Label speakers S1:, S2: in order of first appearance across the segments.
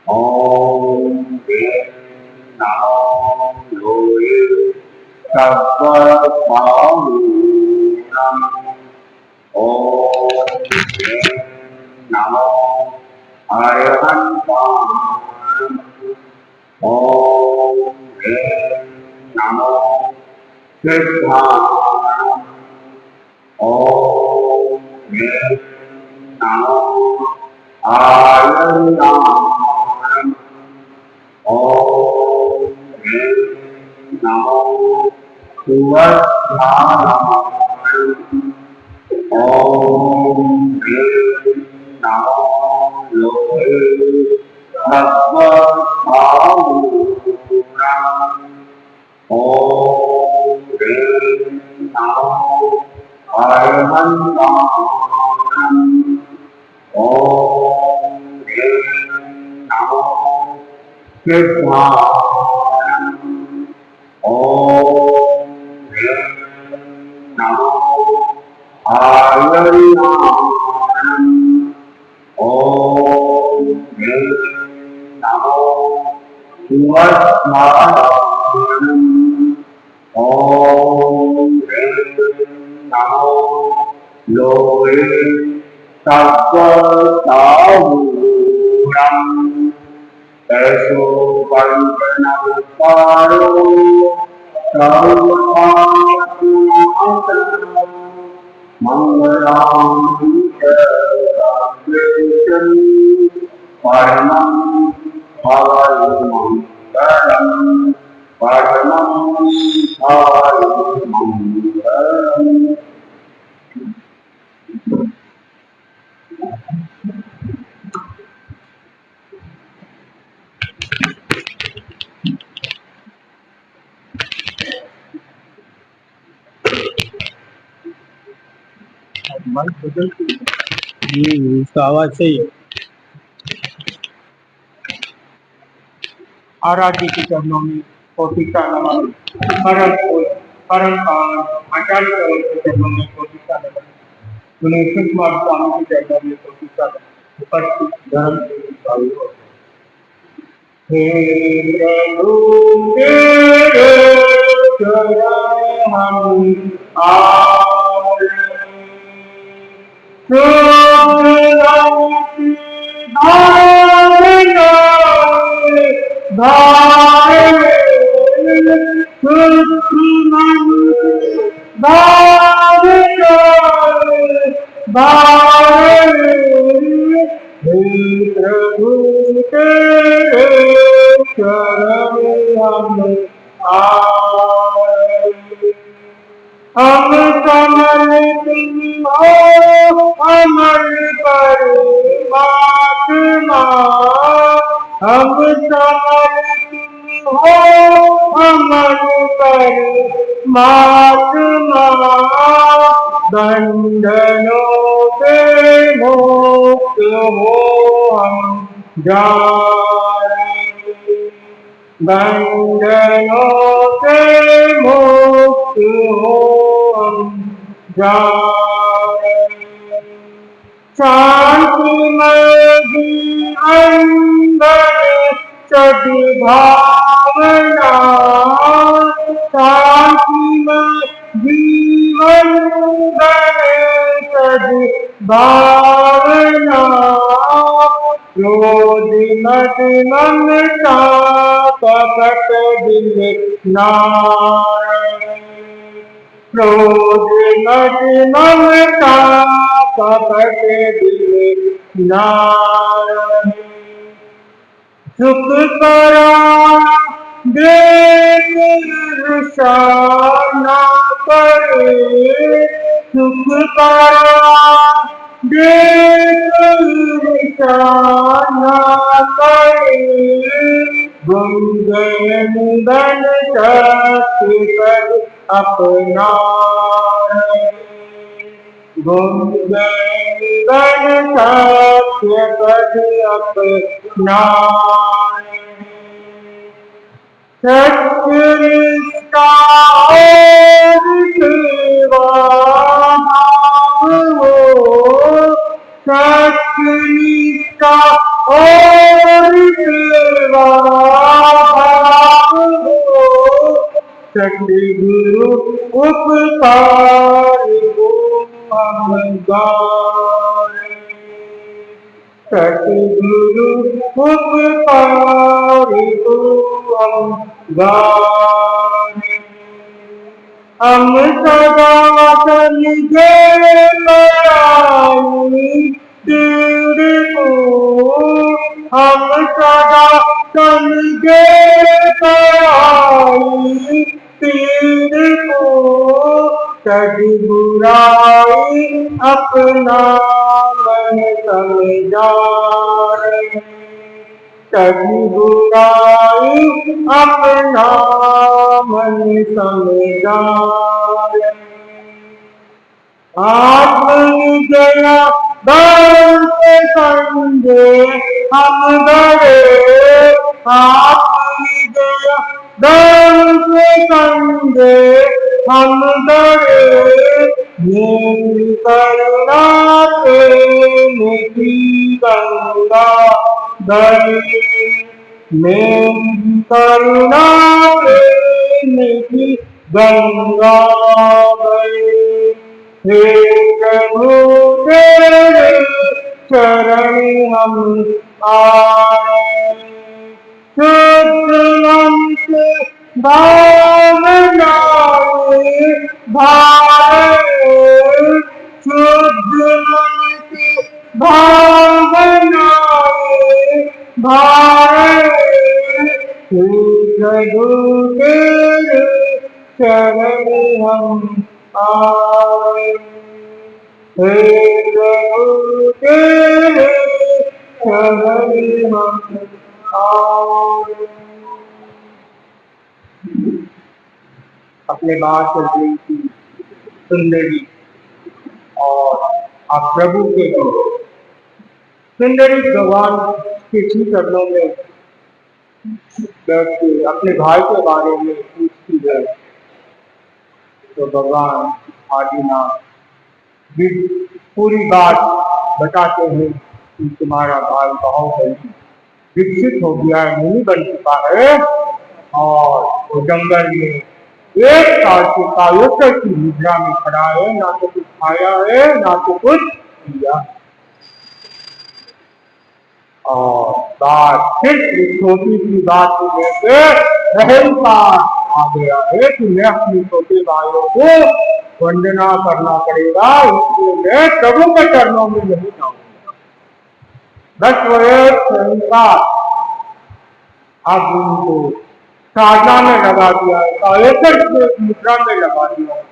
S1: Om Vim Namo Loe Sabba Paunam Om Vim Namo Arhantam Om Vim Namo Siddhanam Om Vim Namo Ayanam Om Vim Namo Suvadhanam Om Vim Namo Loe Sabba Paunam Om Vim Namo Arhantam Om Vim Namo Siddhanam Om Vim Namo Ayanam Om Vim Namo Suvadhanam Om Vim Namo Loe Sabba Sahuram Eso Pantanaparo Sarvamatunamatam Mangalam Vikasam Paramam Bhavamangalam Paramam Bhavamangalam
S2: उसका आवाज सही है। आराध्य के चरणों में कोटिका नमन। परम पावन आचार्य के चरणों में कोटिका नमन। सुनील कुमार स्वामी के चरणों में कोटिका नमन। उपस्थित धर्म के भाइयों, हे प्रभु तेरे चरण हम आए, प्रभु तेरे चरण हम आए। हम समर्पित हो अमर परमात्मा, हम समर्पित हो अमर परमात्मा, बंधनों से मुक्त हो हम जाए, बंधनों से मुक्त हो हम जाए। शांतिमय अंदर सद्भावना, शांतिमय जीवन बने सद्भावना, क्रोध मत ममता कपट दिल नाय, क्रोध मत ममता कपट दिल नाय। सुख करा देख ईर्षा न करे, सुख करा देख ईर्षा न करे, गुंजन बन शक्ति पद अपनाए, गुंजन बन शक्ति पद अपनाए। सत्य निष्ठा और सेवा भाव हो, सत्य निष्ठा और सतगुरु उपकार को हम गाए, सतगुरु उपकार को हम गाए। हम सदा समझे पराई तेरे को, हम सदा समझे पराई तेरे को, सद्बुराई अपना मन समझाए, सद्बुराई अपना मन समझाए। आत्मविजया बल के संगे हम गए, आत्मविजया बल के संगे हम गए, मेरी करुणा प्रेम की गंगा गए, मेरी करुणा प्रेम की गंगा गए। हे प्रभु तेरे चरण हम आए, शुद्ध मन से भावनाएं भाए, शुद्ध मन से भावनाएं भाए। हे प्रभु तेरे चरण हम आए, हे प्रभु तेरे चरण हम आए। अपने बात चल रही थी सुंदरी और आप प्रभु के हो। सुंदरी भगवान के श्री चरणों में बैठ के अपने भाई के बारे में पूछती है, तो भगवान आदिनाथ भी पूरी बात बताते हैं कि तुम्हारा भाई बाहुबली विकसित हो गया है, मुनि बन चुका है और वो जंगल में 1 साल से कायोत्तर की मुद्रा में खड़ा है, ना तो कुछ खाया है ना तो कुछ किया। और बात सिर्फ एक छोटी सी बात को लेकर अहंकार आ गया है कि मैं अपने छोटे भाइयों को वंदना करना पड़ेगा, इसलिए मैं प्रभु के चरणों में नहीं जाऊंगा। बस वो एक अहंकार अब उनको साधना में लगा दिया है, कायोत्तर की मुद्रा में लगा दिया है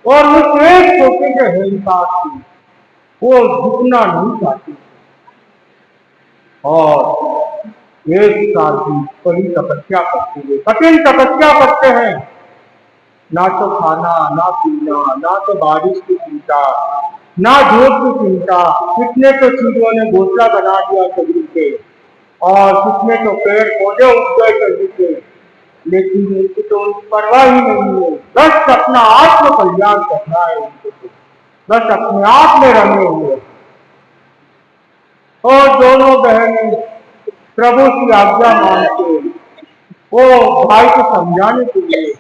S2: और उस एक छोटे के अहंकार से वो झुकना नहीं चाहती और 1 साल की कड़ी तपस्या करते हुए कठिन तपस्या करते हैं, ना तो खाना ना पीना, ना तो बारिश की चिंता, ना धूप की चिंता। कितने तो चीजों ने घोंसला बना दिया शरीर पे और कितने तो पेड़ पौधे उग गए शरीर पे, लेकिन उनकी तो परवाह ही नहीं है। बस अपना आत्म कल्याण करना है उनको, बस अपने आप में रमे हुए। और दोनों बहनें प्रभु की आज्ञा मानते वो भाई को समझाने के लिए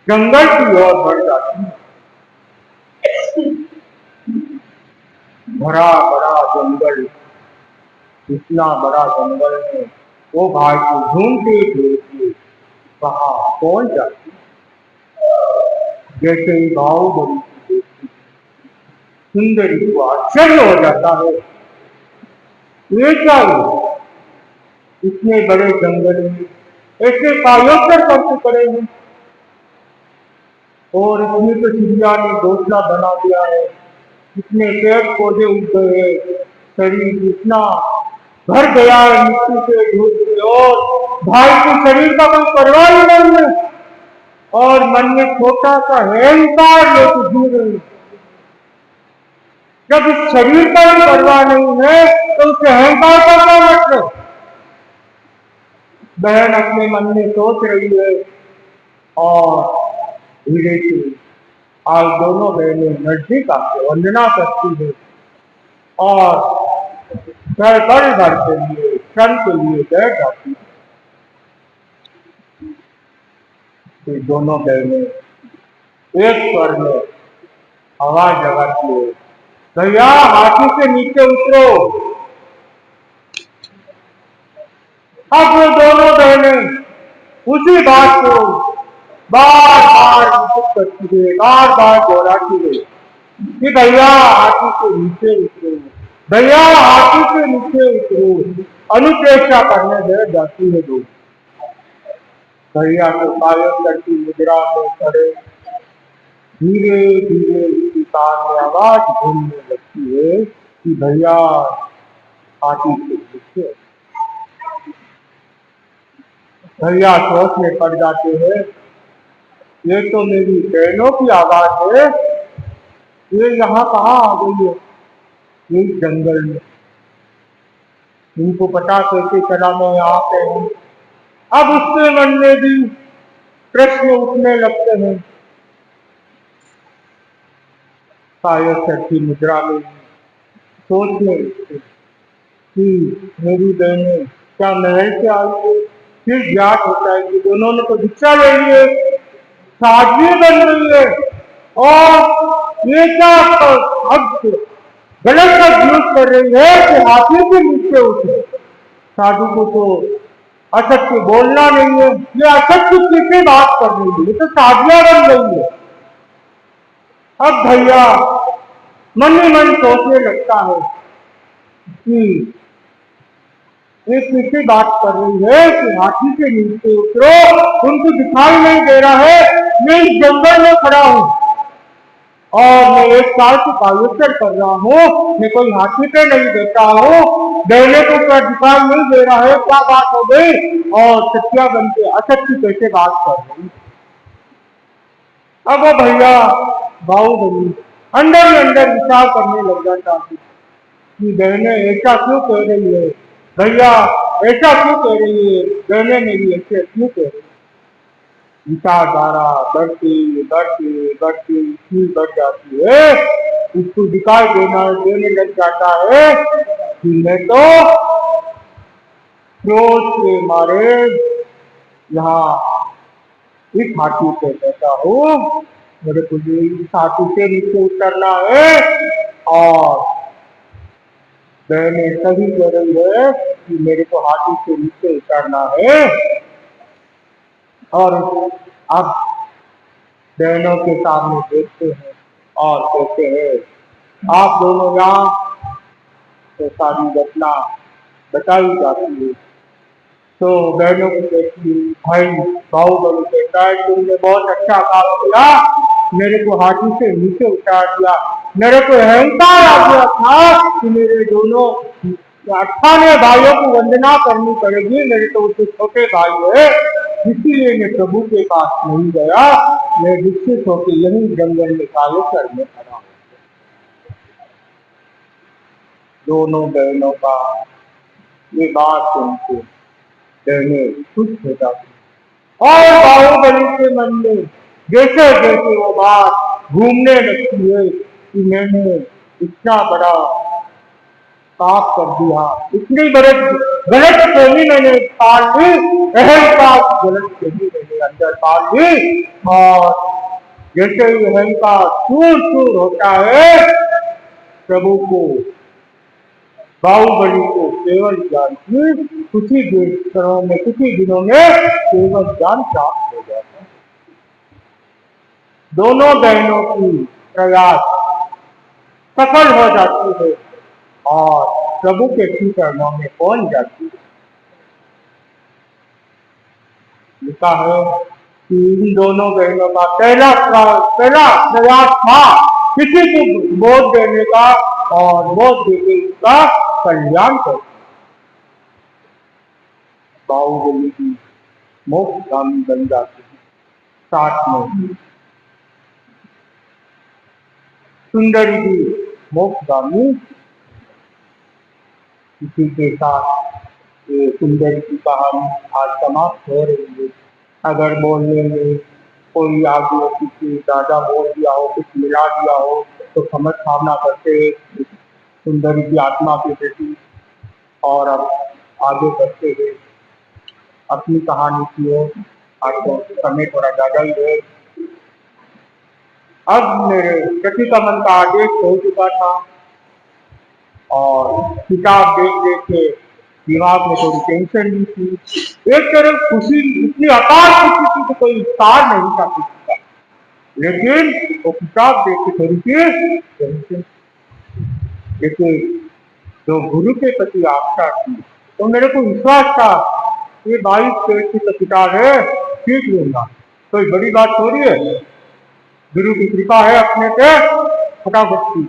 S2: जंगल की ओर बढ़ जाती है। बड़ा बड़ा जंगल, इतना बड़ा जंगल है, वो भाई को ढूंढते ढूंढते वहां पहुंच जाती। जैसे ही बाहुबली की देखती सुंदरी को आश्चर्य हो जाता है, ये क्या है? इतने बड़े जंगल में ऐसे कायोत्तर करके पड़े हैं और इसमें तो चिड़िया ने घोंसला बना दिया है, इतने पेड़ पौधे उग गए हैं, शरीर इतना भर गया है मिट्टी से धूप से और भाई के शरीर का कोई परवाह ही नहीं है और मन में छोटा सा अहंकार लेके जी रही। जब इस शरीर का भी परवाह नहीं है तो उस अहंकार का क्या मतलब? बहन अपने मन में सोच रही है और धीरे से आज दोनों बहनें नजदीक आकर वंदना करती है और घर भर के लिए क्षण के लिए बैठ जाती है। कि दोनों बहनें एक स्वर में आवाज लगाती है, भैया हाथी से नीचे उतरो। अब वो दोनों बहनें उसी बात को बार बार रिपीट करती है, बार बार दोहराती है कि भैया हाथी से नीचे उतरो, भैया हाथी से नीचे उतरो। अनुप्रेक्षा करने बैठ जाती है लोग। भैया को कायम करती मुद्रा में खड़े धीरे धीरे उसकी कान में आवाज घूमने लगती है कि भैया हाथी से नीचे। भैया सोच में पड़ जाते हैं, ये तो मेरी बहनों की आवाज है, ये यहाँ कहाँ आ गई है, ये जंगल में। इनको पता कैसे चला मैं यहाँ पे हूँ। अब उसके मन में भी प्रश्न उठने लगते हैं। शायद छठी मुद्रा में सोचने लगते कि मेरी बहनें क्या महल से आई है। फिर ज्ञात होता है कि दोनों ने तो दीक्षा ले ली है, साध्वी बन रही है, और ये क्या अब गलत का यूज कर रही है कि हाथी के नीचे उठे। साधु को तो असत्य बोलना नहीं है, ये असत्य किससे बात कर रही है, ये तो साधिया बन रही है। अब भैया मन ही मन सोचने लगता है कि ये किससे बात कर रही है कि हाथी के नीचे उतरो, उनको दिखाई नहीं दे रहा है, मैं इस जंगल में खड़ा हूँ और मैं 1 साल से कायोत्सर कर रहा हूँ, मैं कोई हाथी पे नहीं बैठा हूँ, बहने को क्या दिखाई नहीं दे रहा है, क्या बात हो गई। और सत्या बन के असत्य कैसे बात कर रही। अब वो भैया बाहुबली अंदर ही अंदर विचार करने लग जाता है कि बहने ऐसा क्यों कह रही है, भैया ऐसा क्यों कह रही है, बहने मेरी ऐसे क्यों कह रही है। विचारधारा बढ़ती बढ़ती बढ़ती इतनी बढ़ जाती है, उसको दिखाई देने लग जाता है कि मैं तो क्रोध के मारे यहाँ इस हाथी पे बैठा हूँ, मेरे को इस हाथी से नीचे उतरना है। और बहने सही कह रही है कि मेरे को हाथी से नीचे उतरना है। और अब बहनों के सामने देखते हैं और कहते हैं आप दोनों यहाँ, तो सारी घटना बताई जाती है। तो बहनों को कहती है, भाई बाहुबली कहता है तुमने बहुत अच्छा काम किया, मेरे को हाथी से नीचे उतार दिया, मेरे को अहंकार आ गया था कि मेरे दोनों 98 भाइयों को वंदना करनी पड़ेगी, मेरे तो उससे छोटे भाई है, इसीलिए मैं प्रभु के पास नहीं गया, मैं विकसित होकर यही जंगल में कायोत्सर में खड़ा हूँ। दोनों बहनों का ये बात सुनकर बहनें खुश हो जाती और बाहुबली के मन में जैसे जैसे वो बात घूमने लगती है कि मैंने इतना बड़ा पाप कर दिया, इतनी बड़े गलत फहमी मैंने पाल ली, अहंकार गलत फहमी मैंने अंदर पाल ली। और जैसे ही अहंकार चूर चूर होता है, प्रभु को बाहुबली को केवल ज्ञान की कुछ ही दिनों में केवल ज्ञान प्राप्त हो जाता है। दोनों बहनों की प्रयास सफल हो जाती है और प्रभु के श्री चरणों में पहुंच जाती है। लिखा है कि इन दोनों बहनों का पहला प्रयास था किसी को बोध देने का और बोध देके उसका कल्याण कर। बाहुबली की मोक्षगामी बन जाती है। साथ में सुंदरी भी मोक्षगामी। इसी के साथ ये सुंदरी की कहानी आज समाप्त हो रही है। अगर बोलने में कोई आगे किसी ज्यादा बोल दिया हो, कुछ मिला दिया हो, तो समझ भावना करते सुंदरी की आत्मा के प्रति। और अब आगे बढ़ते हुए अपनी कहानी की ओर आज तो समय थोड़ा ज्यादा ही है। अब मेरे प्रति का मन का आदेश हो चुका था और किताब देख देख के दिमाग में थोड़ी टेंशन भी थी। एक तरफ खुशी, इतनी अपार खुशी थी कि कोई विस्तार नहीं था किसी का, लेकिन वो किताब देख के थोड़ी सी टेंशन। लेकिन जो गुरु के प्रति आस्था थी, तो मेरे को विश्वास था ये 22 पेज की तो किताब है, सीख लूंगा, कोई बड़ी बात थोड़ी है, गुरु की कृपा है अपने पे, फटाफट की।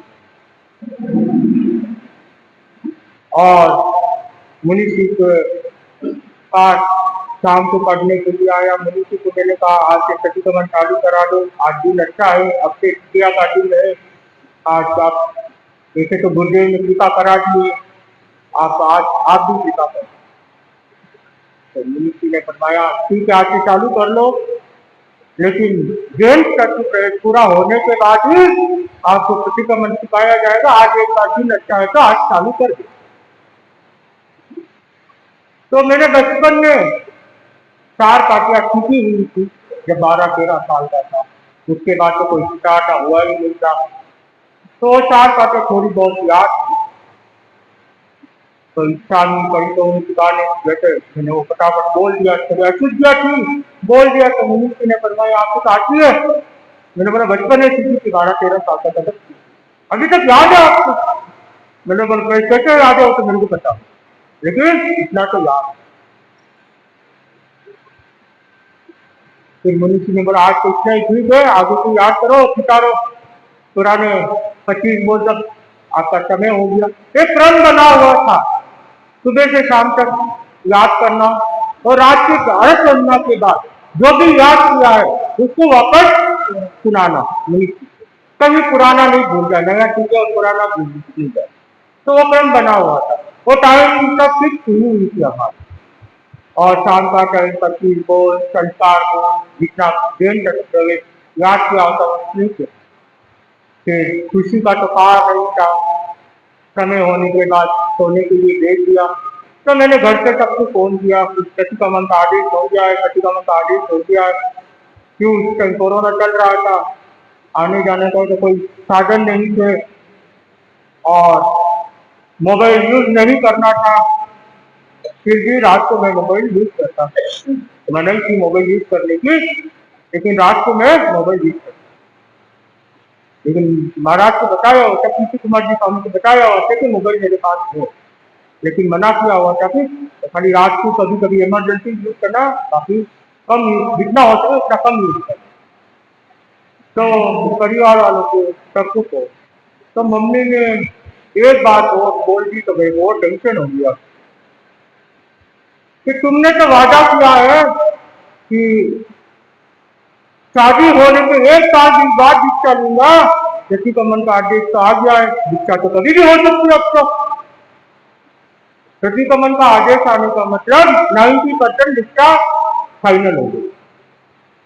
S2: और मुनि जी को पाठ शाम को पढ़ने के लिए आया। मुनि जी को मैंने कहा आज से प्रतिक्रमण चालू करा दो, आज दिन अच्छा है, अब से क्रिया का दिन है, आज आप ऐसे तो गुरुदेव ने कृपा करा दी, आप आज आप भी कृपा करो। तो मुनि जी ने फरमाया ठीक है, आज से चालू कर लो, लेकिन जेल तक पूरा होने के बाद ही आपको प्रतिक्रमण सिखाया जाएगा। आज एक बार दिन अच्छा है तो आज चालू कर दो। तो मैंने बचपन में 4 पाटियां सीखी हुई थी जब 12-13 साल का था, उसके बाद तो कोई सिखाता हुआ ही नहीं था, तो 4 पाटियां थोड़ी बहुत याद थी। तो इच्छा नहीं पड़ी तो उनकी गाने जैसे मैंने वो फटाफट बोल दिया, अशुद्धिया थी, बोल दिया। तो मुनि जी ने फरमाया आपको तो आती है? मैंने बोला बचपन में सीखी थी, 12-13 साल का था, अभी तक याद है आपको? मैंने बोला कैसे याद है, तो मेरे को पता, लेकिन इतना तो याद। फिर मुनि जी ने बोला आज तो इतना ही ठीक है, आगे को याद करो, सितारो पुराने 25 बोल तक आपका समय हो गया। एक क्रम बना हुआ था, सुबह से शाम तक याद करना, और रात के 11 सुनना के बाद जो भी याद किया है उसको वापस सुनाना। मुनि जी कभी पुराना नहीं भूल जाए, नया ठीक है और पुराना भूल नहीं जाए। तो वो क्रम बना हुआ था, वो टाइम सब फिक्स हुई हुई थी हमारी। और शाम का टाइम 25 बोल, संस्कार बोल, जितना दिन प्रवेश याद किया होता उसने फिर खुशी का तो पार नहीं था। समय होने के बाद सोने के लिए भेज दिया, तो मैंने घर से सबको फोन किया, प्रतिक्रमण का आदेश हो गया है, प्रतिक्रमण का आदेश हो गया है। क्यों उस टाइम कोरोना चल रहा था, आने जाने का तो कोई साधन नहीं थे और मोबाइल यूज नहीं करना था। फिर भी रात को मैं मोबाइल यूज करता था, मना ही थी मोबाइल यूज करने की, लेकिन रात को मैं मोबाइल यूज करता। लेकिन महाराज को बताया होता, पीसी कुमार जी स्वामी को बताया होता कि मोबाइल मेरे पास है, लेकिन मना किया हुआ था कि खाली रात को कभी कभी इमरजेंसी यूज करना, बाकी कम यूज, जितना हो सके उतना कम यूज करना। तो परिवार वालों को सबको को तो मम्मी ने एक बात और बोल दी, तो मेरे को टेंशन हो गया कि तुमने तो वादा किया है कि शादी होने के 1 साल बाद दीक्षा लूंगा, प्रतिक्रमण का आदेश तो आ गया है, दीक्षा तो कभी भी हो सकती है। अब तो प्रतिक्रमण का आदेश आने का मतलब 90% दीक्षा फाइनल हो गई।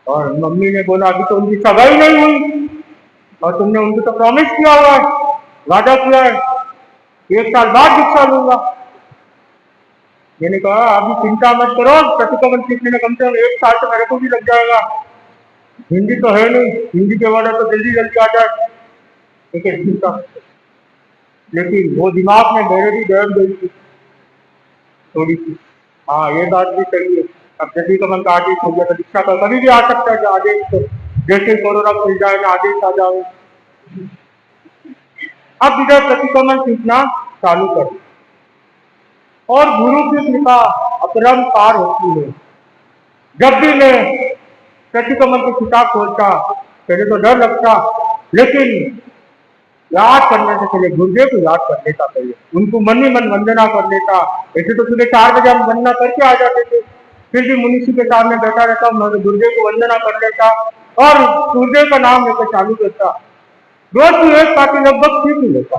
S2: और मम्मी ने बोला अभी तो उनकी सगाई नहीं हुई और तुमने उनको तो प्रॉमिस किया हुआ है, वादा किया है 1 साल बाद दीक्षा लूंगा। मैंने कहा अभी चिंता मत करो, प्रतिक्रमण सीखने में कम से कम 1 साल तो मेरे को भी लग जाएगा, हिंदी तो है नहीं, हिंदी के वर्ड तो जल्दी जल्दी आ जाए, लेकिन चिंता। लेकिन वो दिमाग में मेरे भी डर गई थी थोड़ी सी, हाँ ये बात भी सही है, अब प्रतिक्रमण का आदेश हो गया तो दीक्षा तो कभी भी आ सकता है, आदेश तो जैसे कोरोना खुल जाए ना आदेश आ जाए। अब इधर प्रतिक्रमण सीखना चालू कर, और गुरु की कृपा अपरंपार होती है। जब भी मैं प्रतिक्रमण की किताब खोलता पहले तो डर लगता, लेकिन याद करने से पहले गुरुदेव को याद कर लेता, पहले उनको मन ही मन वंदना कर लेता। ऐसे तो सुबह 4 बजे हम वंदना करके आ जाते थे, फिर भी मुनीषी के सामने बैठा रहता, मैं गुरुदेव को वंदना कर लेता और गुरुदेव का नाम लेकर चालू करता। रोज की 1 पाठी लगभग सीख ही लेता,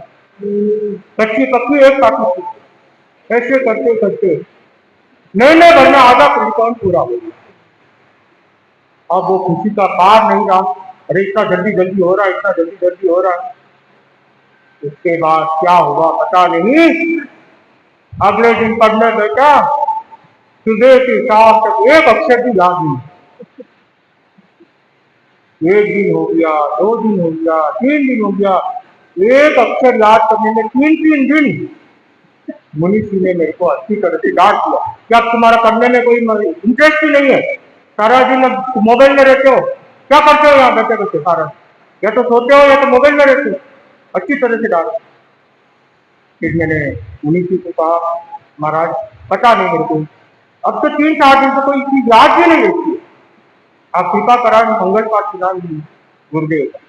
S2: कच्ची पक्की 1 पाठी सीख। ऐसे करते करते महीने भर में आधा परिक्रम पूरा हो गया। अब वो खुशी का पार नहीं रहा, अरे इतना जल्दी जल्दी हो रहा है, इतना जल्दी जल्दी हो रहा है। उसके बाद क्या हुआ पता नहीं, अगले दिन पढ़ने बैठा, सुबह से शाम तक एक अक्षर भी याद नहीं। एक दिन हो गया, 2 दिन हो गया, 3 दिन हो गया, एक अक्षर याद करने में 3 3 दिन मुनि जी ने मेरे को अच्छी तरह से डांट दिया कि अब तुम्हारा करने में कोई इंटरेस्ट ही नहीं है, सारा दिन अब मोबाइल में रहते हो, क्या करते हो यहाँ बैठे बैठे सारा दिन? या तो सोते हो या तो मोबाइल में रहते हो। अच्छी तरह से डांट। फिर मैंने मुनि जी को कहा, महाराज पता नहीं मेरे को, अब तो 3 4 दिन से कोई चीज याद ही नहीं रहती है, आप कृपा करा मंगल पाठ सुना दीजिए गुरुदेव का।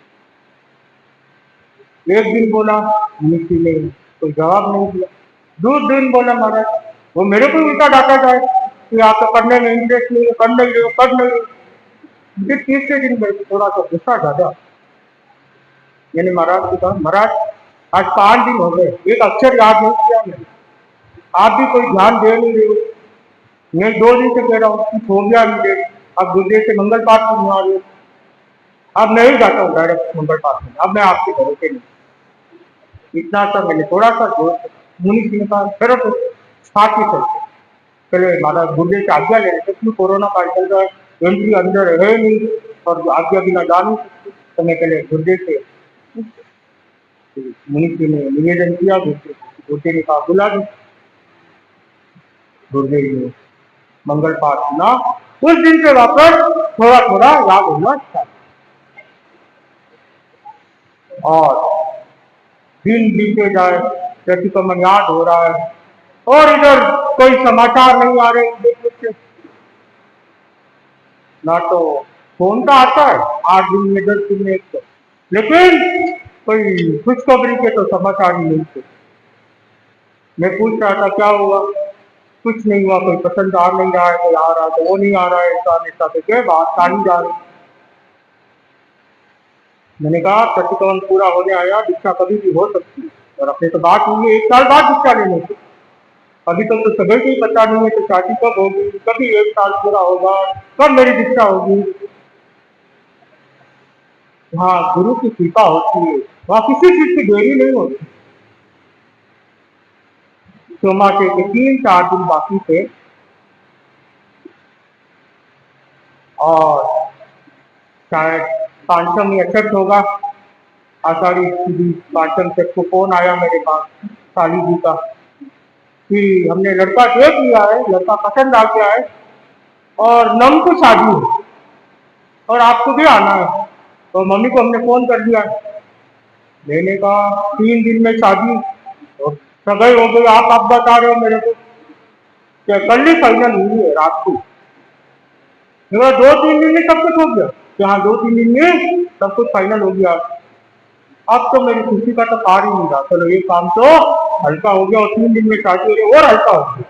S2: एक दिन बोला, मुनि जी ने कोई जवाब नहीं दिया। 2 दिन बोला महाराज, वो मेरे को उल्टा डांटा जाए कि आप तो करने में इंटरेस्ट नहीं है, कर नहीं रहे हो, कर नहीं रहे हो। फिर तीसरे दिन मेरे को थोड़ा सा गुस्सा ज्यादा। मैंने महाराज को कहा, महाराज आज 5 दिन हो गए, एक अक्षर याद नहीं किया मैंने, आप भी कोई ध्यान दे नहीं रहे हो। मैं 2 दिन से कह रहा हूँ कुछ हो गया मुझे, अब गुरुदेव से मंगल पाठ सुनवा रहे हो। अब मैं ही जाता हूँ डायरेक्ट मंगल पाठ में, अब मैं आपके भरोसे नहीं। इतना सा मैंने थोड़ा सा जोर से, मुनि जी ने कहा चलो तो साथ ही चलते, चलो महाराज गुरुदेव से आज्ञा ले रहे क्यों, कोरोना काल चल रहा है, एंट्री अंदर है नहीं और आज्ञा बिना जा नहीं सकती, तो मैं पहले गुरुदेव से। मुनि जी ने निवेदन किया गुरुदेव, गुरुदेव ने कहा बुला दी। गुरुदेव ने मंगल पाठ सुना, उस दिन से वापस थोड़ा थोड़ा याद होना स्टार्ट। और दिन बीते जाए, प्रतिक्रमण याद हो रहा है और इधर कोई समाचार नहीं आ रहे मुझे कुछ, ना तो फोन का आता है 8 दिन में 10 दिन में एक तो, लेकिन कोई खुशखबरी के तो समाचार ही नहीं थे। मैं पूछ रहा था क्या हुआ, कुछ नहीं हुआ, कोई पसंद आ नहीं रहा है, कोई आ रहा है तो वो नहीं आ रहा है, ऐसा तो क्या बात सारी जा रही। मैंने कहा प्रतिक्रमण पूरा होने आया, दीक्षा कभी भी हो सकती है, और अपने तो बात हुई है 1 साल बाद दीक्षा लेने की, अभी तक तो सभी को ही पता नहीं है तो शादी कब होगी, कभी 1 साल पूरा होगा, कब मेरी दीक्षा होगी। हाँ गुरु की कृपा होती है, वहाँ किसी चीज की देरी नहीं होती। चौमासे के 3 4 दिन बाकी थे और शायद पांचम या छठ होगा, आषाढ़ी की पांचम छठ को फोन आया मेरे पास साली जी का कि हमने लड़का देख लिया है, लड़का पसंद आ गया है और नम को शादी है और आपको भी आना है। तो मम्मी को हमने फोन कर दिया, मैंने कहा 3 दिन में शादी और सगाई हो गई, आप बता रहे हो मेरे को क्या, कल ही फाइनल हुई है रात को। 2 3 दिन में सब कुछ हो गया कि हाँ 2 3 दिन में सब कुछ फाइनल हो गया। अब तो मेरी खुशी का तो पार ही नहीं रहा, चलो ये काम तो हल्का हो गया और 3 दिन में शादी हो गई और हल्का हो गया।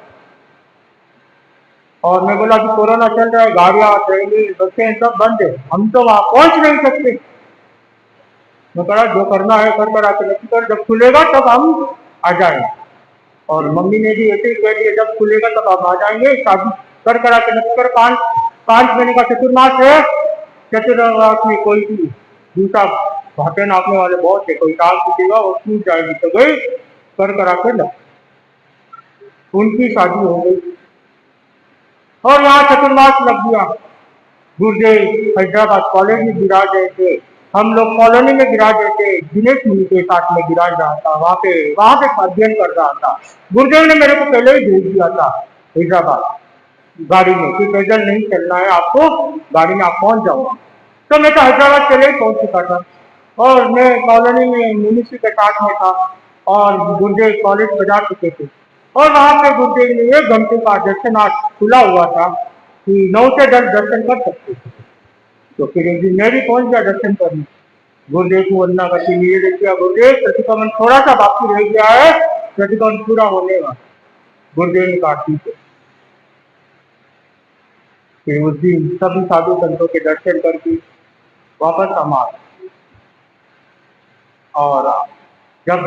S2: और मैं बोला कि कोरोना चल रहा है, गाड़ियां ट्रेनें बसें सब बंद है, हम तो वहां पहुंच नहीं सकते। मैं कहा जो करना है कर कर आके नक्की कर, जब खुलेगा तब हम आ जाएंगे। और मम्मी ने भी ऐसे ही कह दिया जब खुलेगा तब आप आ जाएंगे, शादी कर आके नक्की कर। 5 महीने का चतुर्मास है, चतुर्मास में कोई भी दूसरा भाटे नापने वाले बहुत है, कोई टाल दीजिएगा और टूट जाएगी, तो गई कर आके न उनकी शादी हो गई और यहाँ चतुर्मास लग गया। गुरुदेव हैदराबाद कॉलेज में गिरा गए थे, हम लोग कॉलोनी में गिरा गए थे, दिनेश मुनि के साथ में गिरा रहा था, वहां पे अध्ययन कर रहा था। गुरुदेव ने मेरे को पहले ही भेज दिया था हैदराबाद गाड़ी में कि पैदल नहीं चलना है आपको, गाड़ी में आप पहुंच जाओ। तो मैं तो हैदराबाद पहले ही पहुंच चुका था और मैं कॉलोनी में मुनिषी के साथ में था और गुरुदेव कॉलेज बजा चुके थे और वहां पे गुरुदेव ने 1 घंटे का दर्शन आज खुला हुआ था कि 9 से 10 दर्शन कर सकते थे। तो फिर एक दिन मैं भी पहुंच गया दर्शन करने, गुरुदेव को वंदना करके निवेदन किया, गुरुदेव प्रतिक्रमण थोड़ा सा बाकी रह गया है, प्रतिक्रमण पूरा होने वाला। गुरुदेव ने कहा ठीक है। फिर उस दिन सभी साधु संतों के दर्शन करके वापस हम आ गए। और जब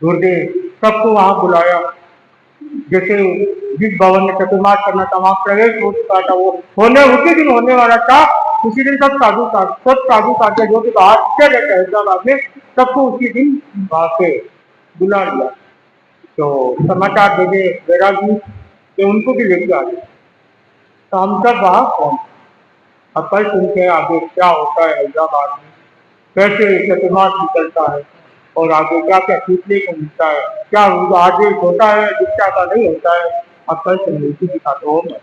S2: गुरुदेव सबको वहां बुलाया, जैसे जिस भवन में चतुर्मास करना था वहां प्रवेश हो चुका था, वो उसी दिन होने वाला था। उसी दिन सब साधु साध्य जो कि बाहर से रहते हैदराबाद में, सबको उसी दिन वहां पे बुला लिया। तो समाचार भेजे बैरागी कि उनको भी लेके आ गए। तो हम सब वहां पहुंचे। अब कल सुनते हैं आगे क्या होता है हैदराबाद में, कैसे शतमात निकलता है और आगे क्या क्या सीखने को मिलता है, क्या आगे होता है जिसका नहीं होता है। अब कल सुनने की दिखाता हूँ मैं।